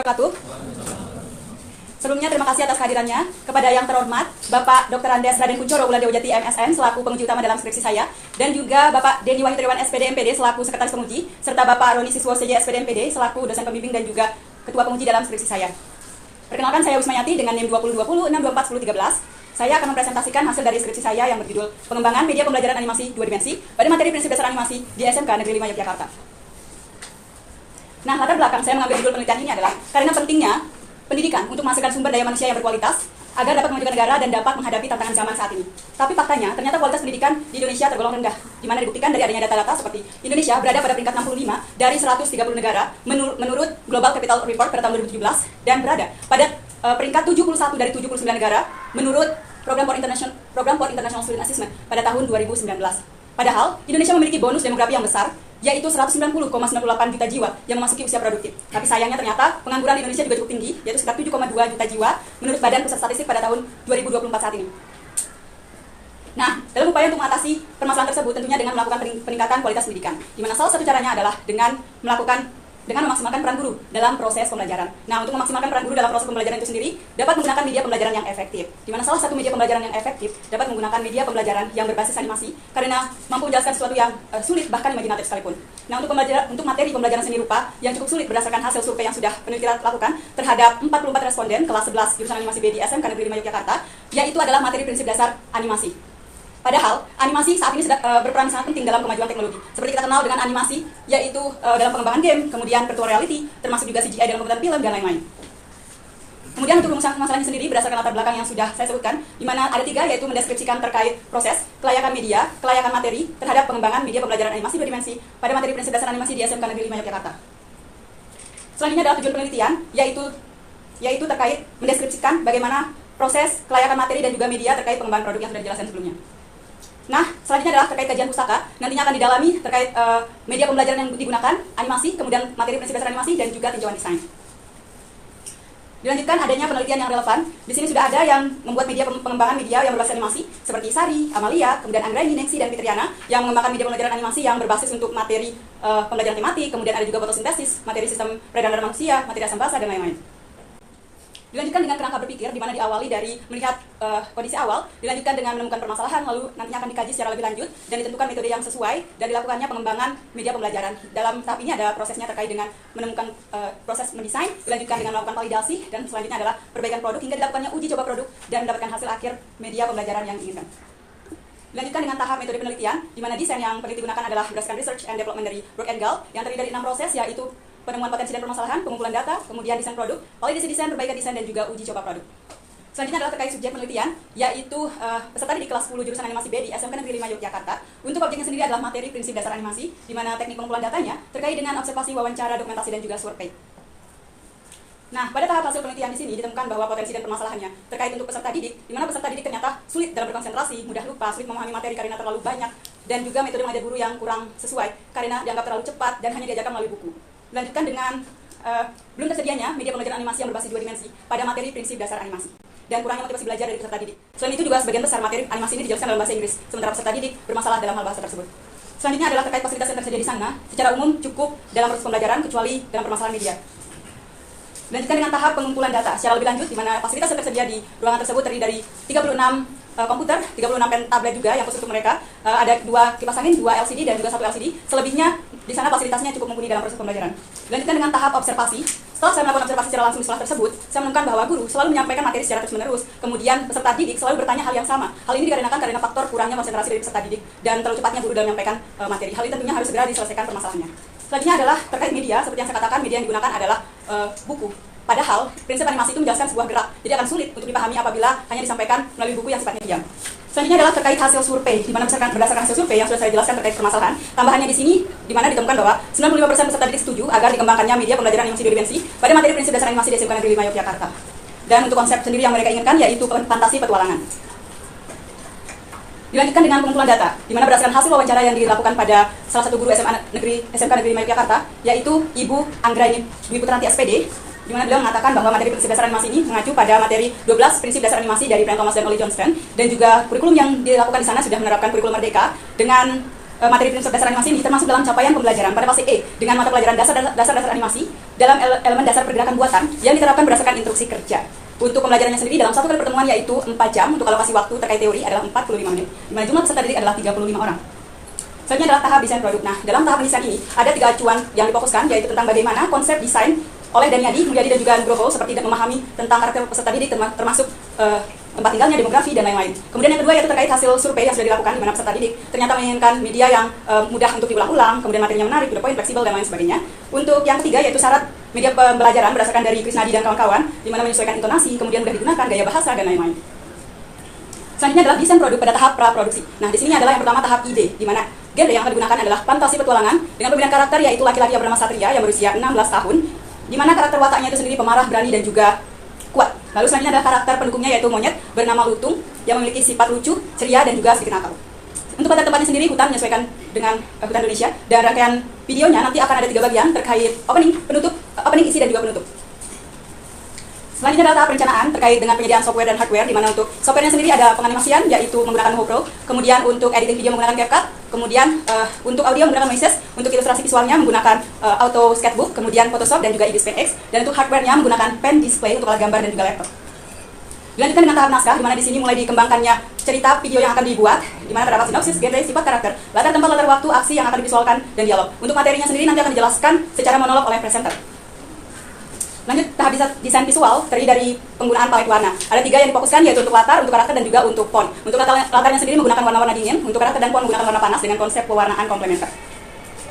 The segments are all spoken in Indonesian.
wabarakatuh. Sebelumnya terima kasih atas kehadirannya kepada yang terhormat Bapak Dr. Andes Raden Kuncoro Wulandewojati MSN selaku penguji utama dalam skripsi saya, dan juga Bapak Denny Wahyu Triawan SPD MPD selaku sekretaris penguji, serta Bapak Roni Siswo CJ SPD MPD selaku dosen pembimbing dan juga ketua penguji dalam skripsi saya. Perkenalkan, saya Wismayati dengan NIM 2020624113. Saya akan mempresentasikan hasil dari skripsi saya yang berjudul Pengembangan Media Pembelajaran Animasi 2 Dimensi pada materi prinsip dasar animasi di SMK Negeri 5 Yogyakarta. Nah, latar belakang saya mengambil judul penelitian ini adalah karena pentingnya pendidikan untuk menghasilkan sumber daya manusia yang berkualitas agar dapat memajukan negara dan dapat menghadapi tantangan zaman saat ini. Tapi faktanya, ternyata kualitas pendidikan di Indonesia tergolong rendah, di mana dibuktikan dari adanya data-data seperti Indonesia berada pada peringkat 65 dari 130 negara menurut Global Capital Report pada tahun 2017, dan berada pada peringkat 71 dari 79 negara menurut Program for International Student Assessment pada tahun 2019. Padahal, Indonesia memiliki bonus demografi yang besar, yaitu 190,98 juta jiwa yang memasuki usia produktif. Tapi sayangnya ternyata pengangguran di Indonesia juga cukup tinggi, yaitu sekitar 7,2 juta jiwa menurut Badan Pusat Statistik pada tahun 2024 saat ini. Nah, dalam upaya untuk mengatasi permasalahan tersebut tentunya dengan melakukan peningkatan kualitas pendidikan, di mana salah satu caranya adalah dengan memaksimalkan peran guru dalam proses pembelajaran. Nah, untuk memaksimalkan peran guru dalam proses pembelajaran itu sendiri, dapat menggunakan media pembelajaran yang efektif. Di mana salah satu media pembelajaran yang efektif dapat menggunakan media pembelajaran yang berbasis animasi, karena mampu menjelaskan sesuatu yang sulit bahkan imajinatif sekalipun. Nah, untuk materi pembelajaran seni rupa yang cukup sulit berdasarkan hasil survei yang sudah penelitian lakukan terhadap 44 responden kelas 11 jurusan animasi B di SMK Negeri 5 Yogyakarta, yaitu adalah materi prinsip dasar animasi. Padahal, animasi saat ini berperan sangat penting dalam kemajuan teknologi. Seperti kita kenal dengan animasi, yaitu dalam pengembangan game, kemudian virtual reality, termasuk juga CGI dalam pembuatan film, dan lain-lain. Kemudian untuk rumusan masalahnya sendiri berdasarkan latar belakang yang sudah saya sebutkan, di mana ada 3, yaitu mendeskripsikan terkait proses, kelayakan media, kelayakan materi terhadap pengembangan media pembelajaran animasi 2 dimensi pada materi prinsip dasar animasi di SMK Negeri 5 Yogyakarta. Selanjutnya adalah tujuan penelitian, yaitu terkait mendeskripsikan bagaimana proses, kelayakan materi, dan juga media terkait pengembangan produk yang sudah dijelaskan sebelumnya. Nah, selanjutnya adalah terkait kajian pustaka, nantinya akan didalami terkait media pembelajaran yang digunakan, animasi, kemudian materi prinsip dasar animasi, dan juga tinjauan desain. Dilanjutkan adanya penelitian yang relevan. Di sini sudah ada yang membuat pengembangan media yang berbasis animasi, seperti Sari, Amalia, kemudian Anggraini, Nexi, dan Fitriana, yang mengembangkan media pembelajaran animasi yang berbasis untuk materi pembelajaran tematik, kemudian ada juga fotosintesis, materi sistem peredaran manusia, materi asam basa, dan lain-lain. Dilanjutkan dengan kerangka berpikir, di mana diawali dari melihat kondisi awal, dilanjutkan dengan menemukan permasalahan, lalu nantinya akan dikaji secara lebih lanjut, dan ditentukan metode yang sesuai, dan dilakukannya pengembangan media pembelajaran. Dalam tahap ini ada prosesnya terkait dengan menemukan proses mendesain, dilanjutkan dengan melakukan validasi, dan selanjutnya adalah perbaikan produk, hingga dilakukannya uji coba produk, dan mendapatkan hasil akhir media pembelajaran yang diinginkan. Dilanjutkan dengan tahap metode penelitian, di mana desain yang peneliti gunakan adalah berdasarkan research and development dari Brook and Gall, yang terdiri dari 6 proses, yaitu penemuan potensi dan permasalahan, pengumpulan data, kemudian desain produk, validasi desain, perbaikan desain, dan juga uji coba produk. Selanjutnya adalah terkait subjek penelitian, yaitu peserta di kelas 10 jurusan animasi B di SMK Negeri 5 Yogyakarta. Untuk objeknya sendiri adalah materi prinsip dasar animasi, di mana teknik pengumpulan datanya terkait dengan observasi, wawancara, dokumentasi, dan juga survei. Nah, pada tahap hasil penelitian di sini ditemukan bahwa potensi dan permasalahannya terkait untuk peserta didik, di mana peserta didik ternyata sulit dalam berkonsentrasi, mudah lupa, sulit memahami materi karena terlalu banyak, dan juga metode mengajar guru yang kurang sesuai karena dianggap terlalu cepat dan hanya diajarkan melalui buku. Dilanjutkan dengan belum tersedianya media pembelajaran animasi yang berbasis 2 dimensi pada materi prinsip dasar animasi, dan kurangnya motivasi belajar dari peserta didik. Selain itu juga sebagian besar materi animasi ini dijelaskan dalam bahasa Inggris, sementara peserta didik bermasalah dalam hal bahasa tersebut. Selanjutnya adalah terkait fasilitas yang tersedia di sana, secara umum cukup dalam proses pembelajaran kecuali dalam permasalahan media. Dilanjutkan dengan tahap pengumpulan data secara lebih lanjut, di mana fasilitas yang tersedia di ruangan tersebut terdiri dari 36 komputer, 36 pen tablet juga yang khusus untuk mereka, ada 2 kipas angin, 2 LCD, dan juga 1 LCD. Selebihnya di sana fasilitasnya cukup mumpuni dalam proses pembelajaran. Dilanjutkan dengan tahap observasi. Setelah saya melakukan observasi secara langsung di sekolah tersebut, saya menemukan bahwa guru selalu menyampaikan materi secara terus-menerus, kemudian peserta didik selalu bertanya hal yang sama. Hal ini dikarenakan karena faktor kurangnya konsentrasi dari peserta didik dan terlalu cepatnya guru dalam menyampaikan materi. Hal ini tentunya harus segera diselesaikan permasalahannya. Selanjutnya adalah terkait media. Seperti yang saya katakan, media yang digunakan adalah buku. Padahal, prinsip animasi itu menjelaskan sebuah gerak, jadi akan sulit untuk dipahami apabila hanya disampaikan melalui buku yang sifatnya diam. Selanjutnya adalah terkait hasil survei, di mana berdasarkan hasil survei yang sudah saya jelaskan terkait permasalahan. Tambahannya di sini, di mana ditemukan bahwa 95% peserta didik setuju agar dikembangkannya media pembelajaran animasi 2 dimensi pada materi prinsip dasar animasi di SMK Negeri 5 Yogyakarta. Dan untuk konsep sendiri yang mereka inginkan yaitu fantasi petualangan. Dilanjutkan dengan pengumpulan data, di mana berdasarkan hasil wawancara yang dilakukan pada salah satu guru SMK Negeri 5 Yogyakarta, yaitu Ibu Anggraini Dwi Putranti SPD, di mana beliau mengatakan bahwa materi prinsip dasar animasi ini mengacu pada materi 12 prinsip dasar animasi dari Frank Thomas dan Ollie Johnston, dan juga kurikulum yang dilakukan di sana sudah menerapkan kurikulum merdeka dengan materi prinsip dasar animasi ini termasuk dalam capaian pembelajaran pada fase E dengan mata pelajaran dasar animasi dalam elemen dasar pergerakan buatan yang diterapkan berdasarkan instruksi kerja. Untuk pembelajarannya sendiri dalam satu kali pertemuan yaitu 4 jam, untuk alokasi waktu terkait teori adalah 45 menit, di mana jumlah peserta didik adalah 35 orang. Selanjutnya adalah tahap desain produk. Nah, dalam tahap desain ini ada 3 acuan yang difokuskan, yaitu tentang bagaimana konsep desain oleh Daniadi, Mulyadi dan juga Nugroho seperti memahami tentang karakter peserta didik termasuk tempat tinggalnya, demografi, dan lain-lain. Kemudian yang kedua yaitu terkait hasil survei yang sudah dilakukan di mana peserta didik ternyata menginginkan media yang mudah untuk diulang-ulang, kemudian materinya menarik, to the point, fleksibel, dan lain sebagainya. Untuk yang ketiga yaitu syarat media pembelajaran berdasarkan dari Krisnadi dan kawan-kawan, di mana menyesuaikan intonasi, kemudian mudah digunakan, gaya bahasa, dan lain-lain. Selanjutnya adalah desain produk pada tahap pra-produksi. Nah, di sini adalah yang pertama tahap ide, di mana genre yang akan digunakan adalah fantasi petualangan dengan pemilihan karakter yaitu laki-laki yang bernama Satria yang berusia 16 tahun, di mana karakter wataknya itu sendiri pemarah, berani, dan juga kuat. Lalu selanjutnya adalah karakter pendukungnya yaitu monyet bernama Lutung yang memiliki sifat lucu, ceria, dan juga sedikit nakal. Untuk pada tempatnya sendiri, hutan menyesuaikan dengan hutan Indonesia, dan rangkaian videonya nanti akan ada 3 bagian terkait opening, penutup, opening isi, dan juga penutup. Selanjutnya adalah tahap perencanaan terkait dengan penyediaan software dan hardware, di mana untuk softwarenya sendiri ada penganimasian yaitu menggunakan Moho Pro, kemudian untuk editing video menggunakan CapCut, kemudian untuk audio menggunakan Noises, untuk ilustrasi visualnya menggunakan Auto Sketchbook, kemudian Photoshop dan juga Ibis Pen X, dan untuk hardwarenya menggunakan pen display untuk alat gambar dan juga laptop. Dilanjutkan dengan tahap naskah, di mana di sini mulai dikembangkannya cerita video yang akan dibuat, di mana terdapat sinopsis, genre, sifat karakter, latar tempat, latar waktu, aksi yang akan divisualkan, dan dialog. Untuk materinya sendiri nanti akan dijelaskan secara monolog oleh presenter. Lanjut tahap desain visual terdiri dari penggunaan palet warna. Ada 3 yang difokuskan yaitu untuk latar, untuk karakter, dan juga untuk font. Untuk latarnya sendiri menggunakan warna-warna dingin, untuk karakter dan font menggunakan warna panas dengan konsep pewarnaan komplementer.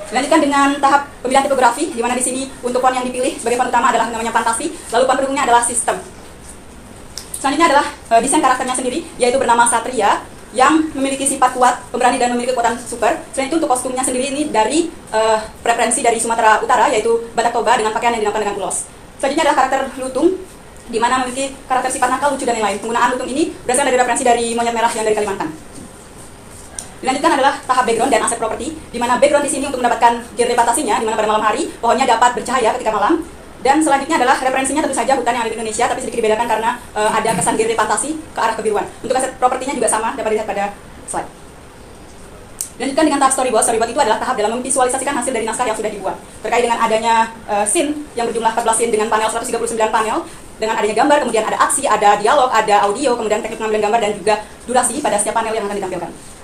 Dilanjutkan dengan tahap pemilihan tipografi, di mana di sini untuk font yang dipilih sebagai font utama adalah namanya fantasi, lalu font pendukungnya adalah sistem. Selanjutnya adalah desain karakternya sendiri yaitu bernama Satria yang memiliki sifat kuat, pemberani, dan memiliki kekuatan super. Selain itu untuk kostumnya sendiri ini dari preferensi dari Sumatera Utara yaitu Batak Toba dengan pakaian yang dinaikkan dengan ulos. Selanjutnya adalah karakter Lutung, di mana memiliki karakter sifat nakal, lucu, dan lain-lain. Penggunaan Lutung ini berasal dari referensi dari monyet merah yang dari Kalimantan. Dilanjutkan adalah tahap background dan aset properti, di mana background di sini untuk mendapatkan genre fantasinya, di mana pada malam hari pohonnya dapat bercahaya ketika malam. Dan selanjutnya adalah referensinya tentu saja hutan yang ada di Indonesia, tapi sedikit dibedakan karena ada kesan genre fantasi ke arah kebiruan. Untuk aset propertinya juga sama, dapat dilihat pada slide. Dilanjutkan dengan tahap storyboard. Storyboard itu adalah tahap dalam memvisualisasikan hasil dari naskah yang sudah dibuat. Terkait dengan adanya scene yang berjumlah 14 scene dengan panel 139 panel, dengan adanya gambar, kemudian ada aksi, ada dialog, ada audio, kemudian teknik pengambilan gambar, dan juga durasi pada setiap panel yang akan ditampilkan.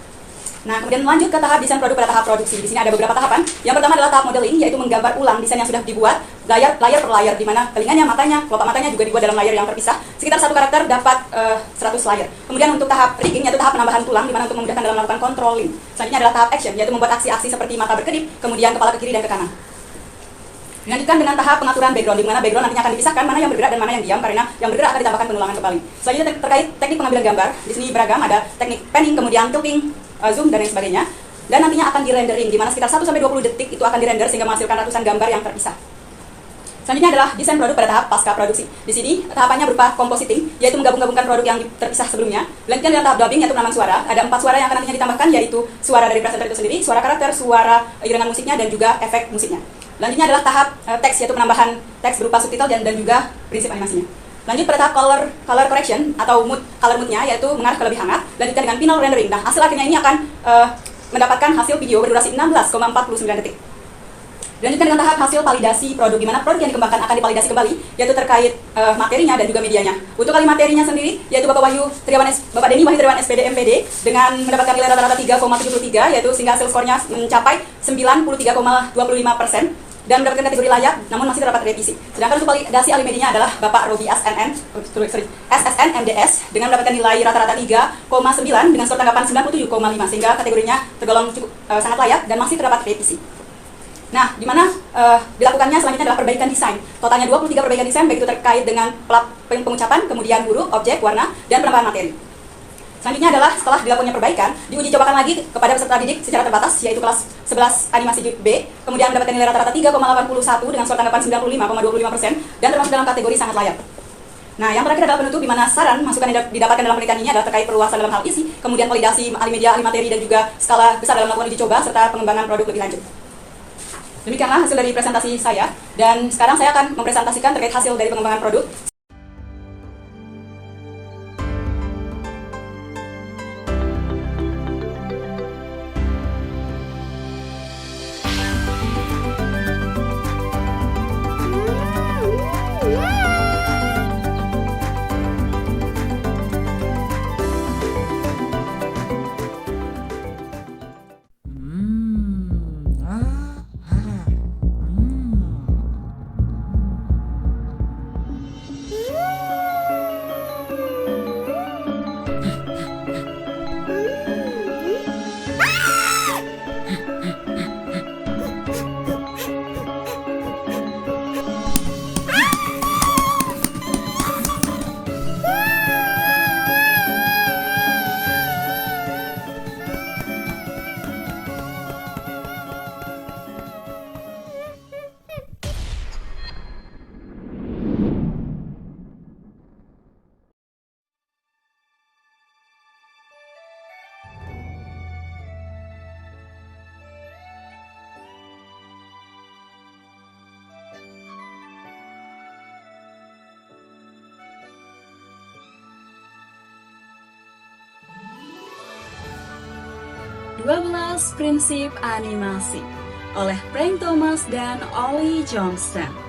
Nah, kemudian lanjut ke tahap desain produk pada tahap produksi. Di sini ada beberapa tahapan. Yang pertama adalah tahap modeling, yaitu menggambar ulang desain yang sudah dibuat, layar per layar, di mana telinganya, matanya, kelopak matanya juga dibuat dalam layar yang terpisah. Sekitar 1 karakter dapat 100 layar. Kemudian untuk tahap rigging, yaitu tahap penambahan tulang, di mana untuk memudahkan dalam melakukan controlling. Selanjutnya adalah tahap action, yaitu membuat aksi-aksi seperti mata berkedip, kemudian kepala ke kiri dan ke kanan. Dilanjutkan dengan tahap pengaturan background, di mana background nantinya akan dipisahkan mana yang bergerak dan mana yang diam, karena yang bergerak akan ditambahkan pengulangan kembali. Selanjutnya terkait teknik pengambilan gambar, di sini beragam, ada teknik panning, kemudian tilting, zoom, dan lain sebagainya. Dan nantinya akan di-rendering, di mana sekitar 1-20 detik itu akan di-render sehingga menghasilkan ratusan gambar yang terpisah. Selanjutnya adalah desain produk pada tahap pasca produksi. Di sini tahapannya berupa compositing, yaitu menggabung-gabungkan produk yang terpisah sebelumnya. Dilanjutkan dengan tahap dubbing, yaitu penambahan suara. Ada 4 suara yang akan nantinya ditambahkan, yaitu suara dari presenter itu sendiri, suara karakter, suara iringan musiknya, dan juga efek musiknya. Selanjutnya adalah tahap teks, yaitu penambahan teks berupa subtitle dan juga prinsip animasinya. Lanjut pada tahap color correction atau color moodnya, yaitu mengarah ke lebih hangat. Lanjutkan dengan final rendering. Nah, hasil akhirnya ini akan mendapatkan hasil video berdurasi 16,49 detik. Dilanjutkan dengan tahap hasil validasi produk, di mana produk yang dikembangkan akan divalidasi kembali, yaitu terkait materinya dan juga medianya. Untuk kali materinya sendiri, yaitu Bapak Denny Wahyu Triawan SPD MPD dengan mendapatkan nilai rata-rata 3,73, yaitu sehingga hasil skornya mencapai 93,25% dan mendapatkan kategori layak, namun masih terdapat revisi. Sedangkan untuk validasi ahli medianya adalah Bapak Robi SSN MDS dengan mendapatkan nilai rata-rata 3,9 dengan skor tanggapan 97,5, sehingga kategorinya tergolong cukup sangat layak dan masih terdapat revisi. Nah, di mana dilakukannya selanjutnya adalah perbaikan desain. Totalnya 23 perbaikan desain, baik itu terkait dengan pengucapan, kemudian huruf, objek, warna, dan penambahan materi. Selanjutnya adalah setelah dilakukannya perbaikan, diuji cobakan lagi kepada peserta didik secara terbatas, yaitu kelas 11 animasi B, kemudian mendapatkan nilai rata-rata 3,81 dengan skor tanggapan 95,25% dan termasuk dalam kategori sangat layak. Nah, yang terakhir adalah penutup, di mana saran masukan yang didapatkan dalam penelitian ini adalah terkait perluasan dalam hal isi, kemudian validasi ahli media, ahli materi, dan juga skala besar dalam melakukan uji coba, serta pengembangan produk lebih lanjut. Demikianlah hasil dari presentasi saya, dan sekarang saya akan mempresentasikan terkait hasil dari pengembangan produk. 12 Prinsip Animasi oleh Frank Thomas dan Ollie Johnston.